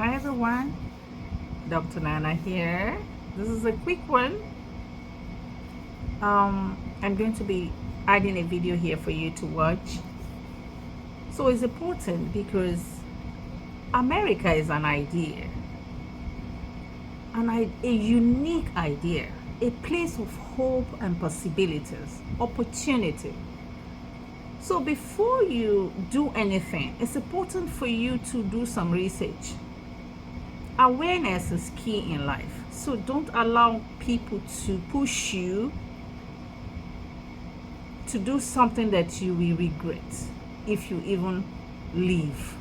Hi everyone, Dr. Nana here. This is a quick one. I'm going to be adding a video here for you to watch. So it's important because America is an idea, a unique idea, a place of hope and possibilities, opportunity. So before you do anything, it's important for you to do some research. Awareness is key in life, so don't allow people to push you to do something that you will regret if you even leave.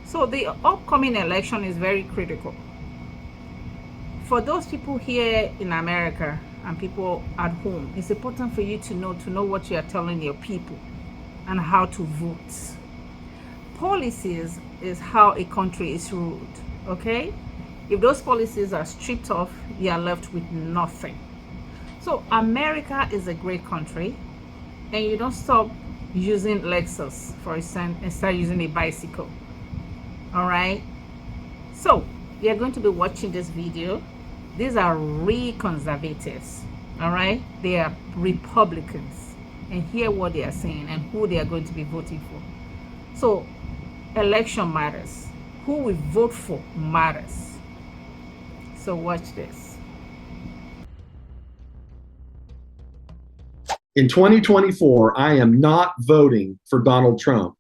So the upcoming election is very critical for those people here in America and people at home. It's important for you to know what you are telling your people and how to vote. Policies is how a country is ruled, okay? If those policies are stripped off, you are left with nothing. So America is a great country, and you don't stop using Lexus, for instance, and start using a bicycle. All right? So we are going to be watching this video. These are real conservatives, all right? They are Republicans, and hear what they are saying and who they are going to be voting for. So election matters. Who we vote for matters. So watch this. In 2024, I am not voting for Donald Trump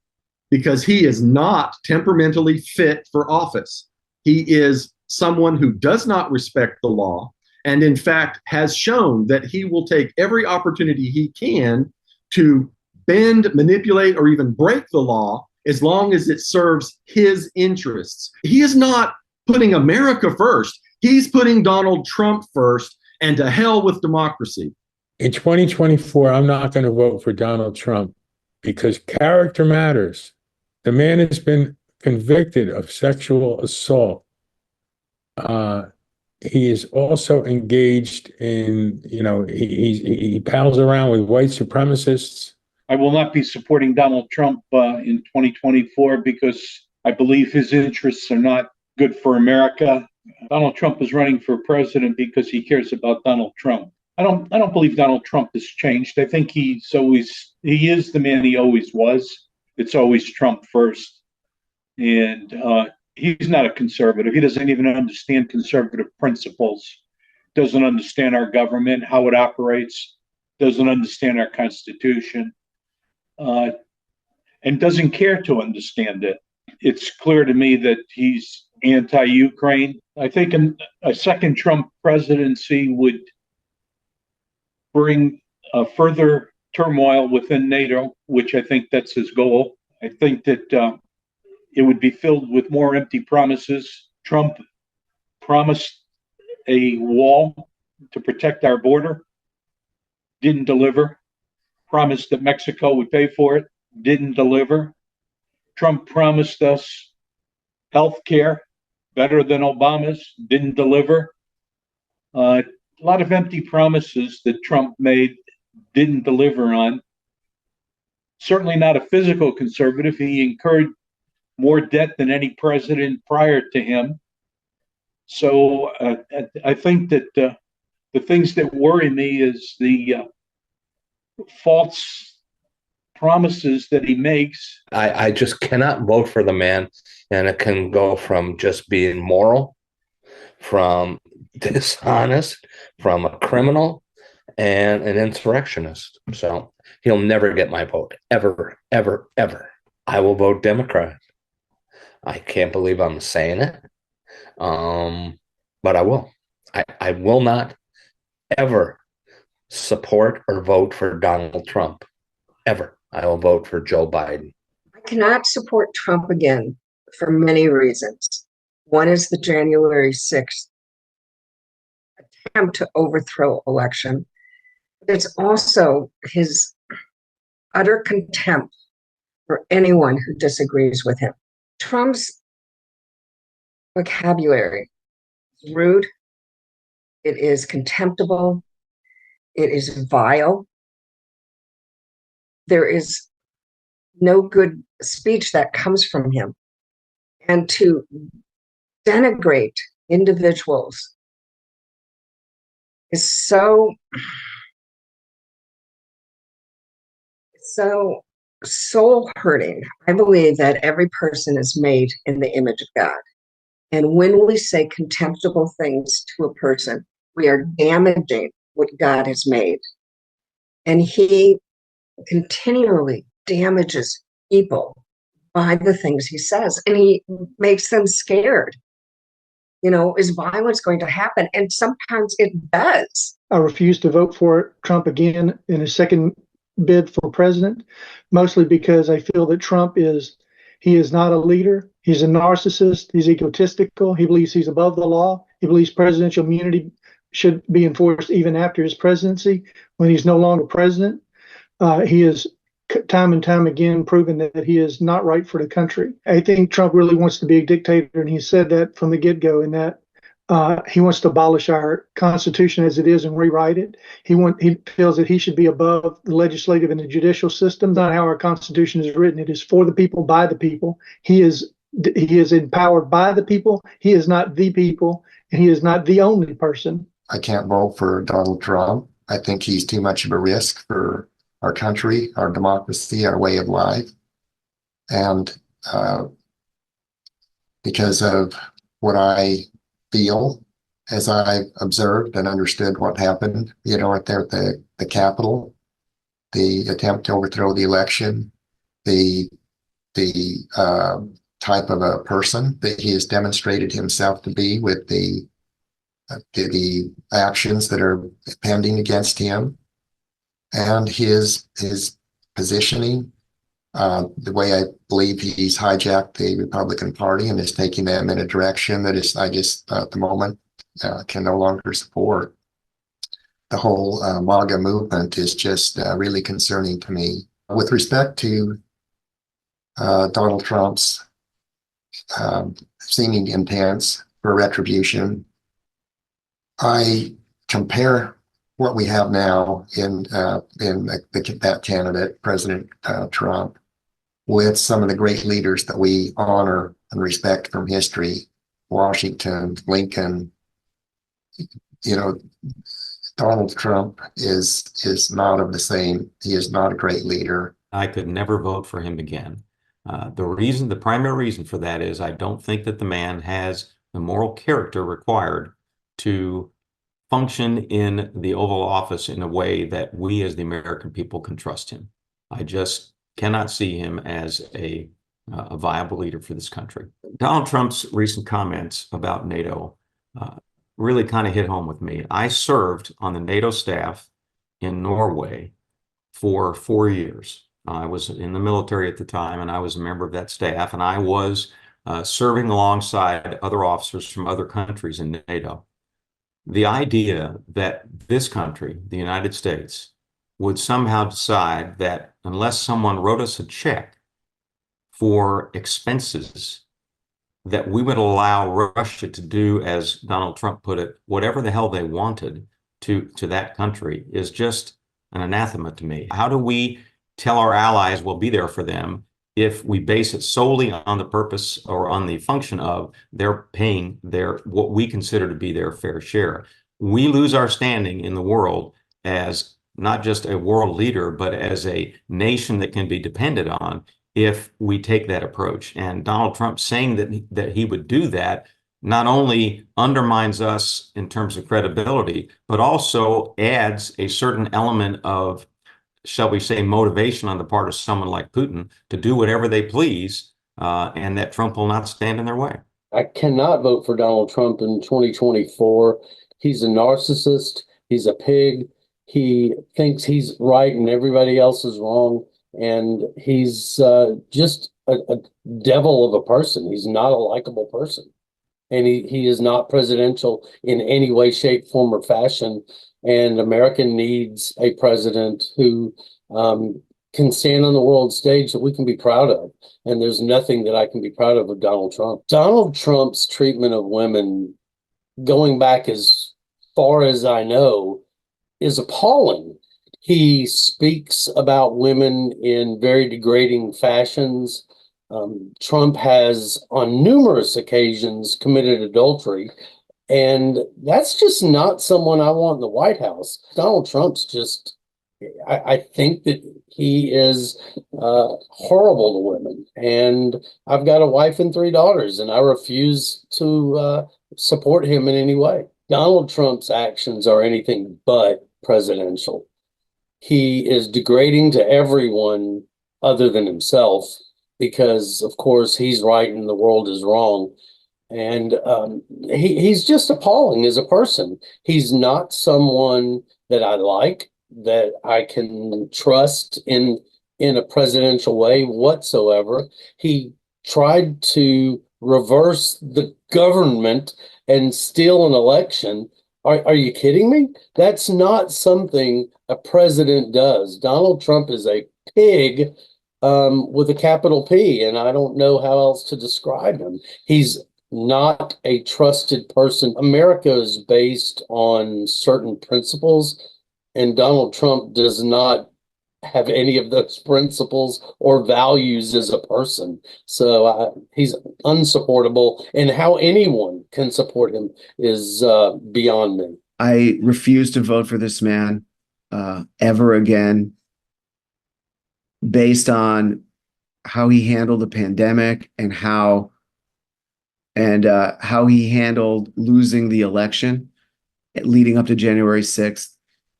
because he is not temperamentally fit for office. He is someone who does not respect the law and, in fact, has shown that he will take every opportunity he can to bend, manipulate, or even break the law as long as it serves his interests. He is not putting America first. He's putting Donald Trump first, and to hell with democracy. In 2024, I'm not going to vote for Donald Trump because character matters. The man has been convicted of sexual assault. He is also engaged in, he pals around with white supremacists. I will not be supporting Donald Trump in 2024 because I believe his interests are not good for America. Donald Trump is running for president because he cares about Donald Trump. I don't believe Donald Trump has changed. I think he is the man he always was. It's always Trump first. And he's not a conservative. He doesn't even understand conservative principles, doesn't understand our government, how it operates, doesn't understand our Constitution, and doesn't care to understand it. It's clear to me that he's anti-Ukraine. I think a second Trump presidency would bring further turmoil within NATO, which I think that's his goal. I think that it would be filled with more empty promises. Trump promised a wall to protect our border, didn't deliver. Promised that Mexico would pay for it, didn't deliver. Trump promised us health care better than Obama's, didn't deliver. A lot of empty promises that Trump made, didn't deliver on. Certainly not a physical conservative. He incurred more debt than any president prior to him. So I think that the things that worry me is the false promises that he makes. I just cannot vote for the man, and it can go from just being moral, from dishonest, from a criminal, and an insurrectionist. So he'll never get my vote, ever, ever, ever. I will vote Democrat. I can't believe I'm saying it, but I will. I will not ever support or vote for Donald Trump, ever. I will vote for Joe Biden. I cannot support Trump again for many reasons. One is the January 6th attempt to overthrow election. It's also his utter contempt for anyone who disagrees with him. Trump's vocabulary is rude. It is contemptible. It is vile. There is no good speech that comes from him. and to denigrate individuals is so soul hurting. I believe that every person is made in the image of God. And when we say contemptible things to a person, we are damaging what God has made. And he continually damages people by the things he says, and he makes them scared. Is violence going to happen? And sometimes it does. I refuse to vote for Trump again in his second bid for president, mostly because I feel that he is not a leader. He's a narcissist. He's egotistical. He believes he's above the law. He believes presidential immunity should be enforced even after his presidency when he's no longer president. He has time and time again proven that he is not right for the country. I think Trump really wants to be a dictator, and he said that from the get-go, in that he wants to abolish our Constitution as it is and rewrite it. He feels that he should be above the legislative and the judicial system. Not how our Constitution is written. It is for the people, by the people. He is empowered by the people. He is not the people, and he is not the only person. I can't vote for Donald Trump. I think he's too much of a risk for our country, our democracy, our way of life. And because of what I feel as I observed and understood what happened, right there at the Capitol, the attempt to overthrow the election, the type of a person that he has demonstrated himself to be with the actions that are pending against him, and his positioning, the way I believe he's hijacked the Republican Party and is taking them in a direction that I just at the moment can no longer support. The whole MAGA movement is just really concerning to me. With respect to Donald Trump's seeming intents for retribution, I compare what we have now in that candidate, President Trump, with some of the great leaders that we honor and respect from history: Washington, Lincoln. Donald Trump is not of the same. He is not a great leader. I could never vote for him again. The primary reason for that is I don't think that the man has the moral character required to function in the Oval Office in a way that we as the American people can trust him. I just cannot see him as a viable leader for this country. Donald Trump's recent comments about NATO really kind of hit home with me. I served on the NATO staff in Norway for 4 years. I was in the military at the time, and I was a member of that staff, and I was serving alongside other officers from other countries in NATO. The idea that this country, the United States, would somehow decide that unless someone wrote us a check for expenses, that we would allow Russia to do, as Donald Trump put it, whatever the hell they wanted to that country is just an anathema to me. How do we tell our allies we'll be there for them if we base it solely on the purpose or on the function of they're paying what we consider to be their fair share? We lose our standing in the world as not just a world leader, but as a nation that can be depended on if we take that approach. And Donald Trump saying that he would do that not only undermines us in terms of credibility, but also adds a certain element of, shall we say, motivation on the part of someone like Putin to do whatever they please, and that Trump will not stand in their way. I cannot vote for Donald Trump in 2024. He's a narcissist. He's a pig. He thinks he's right and everybody else is wrong. And he's just a devil of a person. He's not a likable person. And he is not presidential in any way, shape, form, or fashion. And America needs a president who can stand on the world stage that we can be proud of. And there's nothing that I can be proud of Donald Trump. Donald Trump's treatment of women, going back as far as I know, is appalling. He speaks about women in very degrading fashions. Trump has on numerous occasions committed adultery. And that's just not someone I want in the White House. Donald Trump's just, I think that he is horrible to women. And I've got a wife and 3 daughters, and I refuse to support him in any way. Donald Trump's actions are anything but presidential. He is degrading to everyone other than himself because, of course, he's right and the world is wrong. And he's just appalling as a person. He's not someone that I like, that I can trust in a presidential way whatsoever. He tried to reverse the government and steal an election. Are you kidding me? That's not something a president does. Donald Trump is a pig with a capital P, and I don't know how else to describe him. He's not a trusted person. America is based on certain principles, and Donald Trump does not have any of those principles or values as a person. So he's unsupportable, and how anyone can support him is beyond me. I refuse to vote for this man ever again based on how he handled the pandemic and how he handled losing the election leading up to January 6th.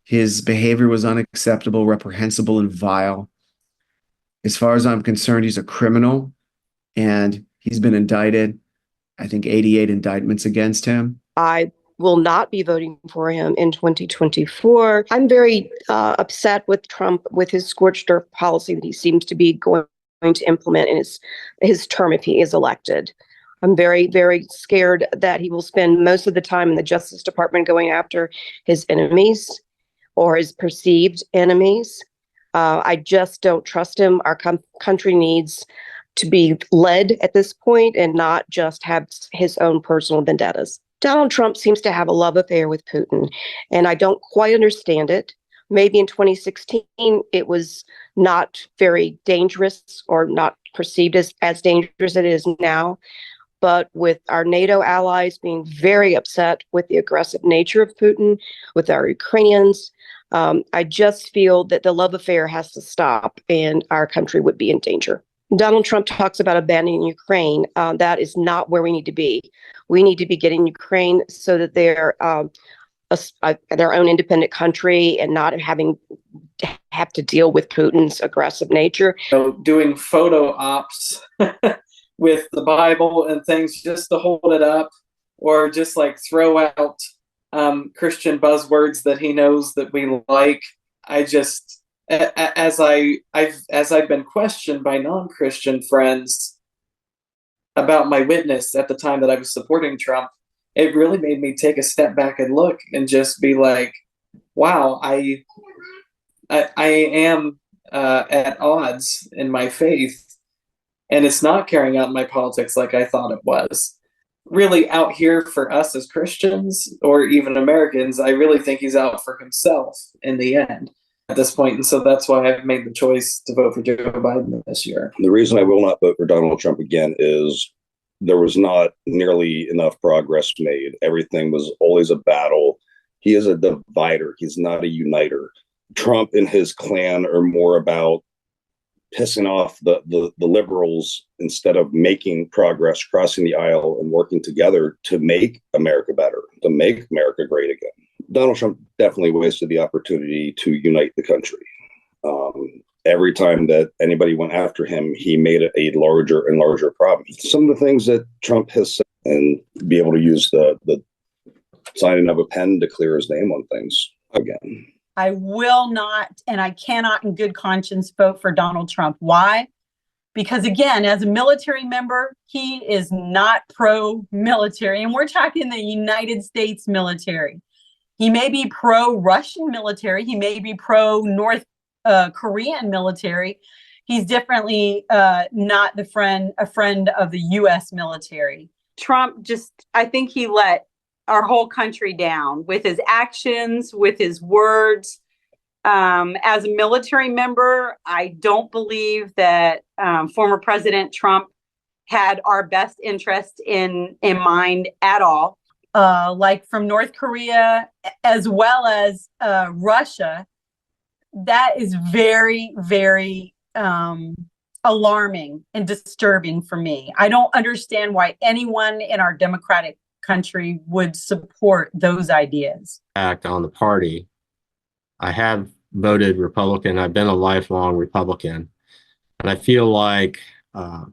His behavior was unacceptable, reprehensible, and vile. As far as I'm concerned, he's a criminal, and he's been indicted. I think 88 indictments against him. I will not be voting for him in 2024. I'm very upset with Trump, with his scorched earth policy that he seems to be going to implement in his term if he is elected. I'm very, very scared that he will spend most of the time in the Justice Department going after his enemies or his perceived enemies. I just don't trust him. Our country needs to be led at this point and not just have his own personal vendettas. Donald Trump seems to have a love affair with Putin, and I don't quite understand it. Maybe in 2016, it was not very dangerous or not perceived as dangerous as it is now. But with our NATO allies being very upset with the aggressive nature of Putin, with our Ukrainians, I just feel that the love affair has to stop and our country would be in danger. Donald Trump talks about abandoning Ukraine. That is not where we need to be. We need to be getting Ukraine so that they're their own independent country and not have to deal with Putin's aggressive nature. Doing photo ops with the Bible and things just to hold it up, or just like throw out Christian buzzwords that he knows that we like. I just, as I've been questioned by non-Christian friends about my witness at the time that I was supporting Trump, it really made me take a step back and look and just be like, wow, I am at odds in my faith, and it's not carrying out in my politics like I thought it was. Really out here for us as Christians or even Americans, I really think he's out for himself in the end at this point. And so that's why I've made the choice to vote for Joe Biden this year. The reason I will not vote for Donald Trump again is there was not nearly enough progress made. Everything was always a battle. He is a divider. He's not a uniter. Trump and his clan are more about pissing off the liberals instead of making progress, crossing the aisle and working together to make America better, to make America great again. Donald Trump definitely wasted the opportunity to unite the country. Every time that anybody went after him, he made it a larger and larger problem. Some of the things that Trump has said, and be able to use the signing of a pen to clear his name on things again. I will not, and I cannot in good conscience vote for Donald Trump. Why? Because again, as a military member, he is not pro-military, and we're talking the United States military. He may be pro-Russian military. He may be pro-North Korean military. He's definitely not a friend of the U.S. military. Trump I think he let our whole country down with his actions, with his words. As a military member, I don't believe that former President Trump had our best interest in mind at all. Like from North Korea as well as Russia, that is very, very alarming and disturbing for me. I don't understand why anyone in our democratic country would support those ideas. Act on the party. I have voted Republican. I've been a lifelong Republican. And I feel like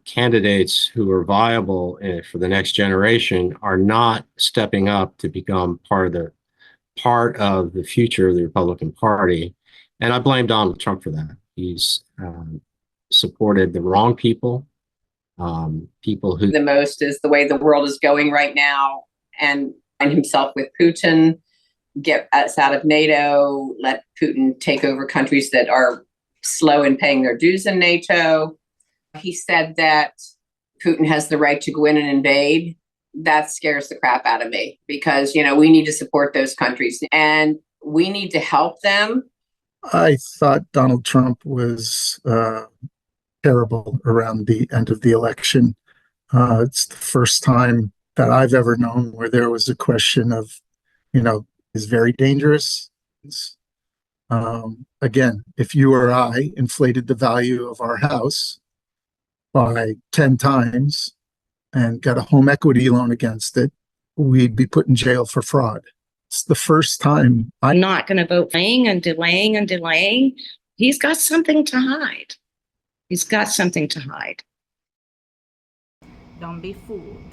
candidates who are viable for the next generation are not stepping up to become part of the future of the Republican Party. And I blame Donald Trump for that. He's supported the wrong people, people who... The most is the way the world is going right now, and find himself with Putin, get us out of NATO, let Putin take over countries that are slow in paying their dues in NATO. He said that Putin has the right to go in and invade. That scares the crap out of me because, we need to support those countries and we need to help them. I thought Donald Trump was terrible around the end of the election. It's the first time that I've ever known where there was a question of, is very dangerous. Again, if you or I inflated the value of our house by 10 times and got a home equity loan against it, we'd be put in jail for fraud. It's the first time. I'm not going to vote delaying and delaying and delaying. He's got something to hide. He's got something to hide. Don't be fooled.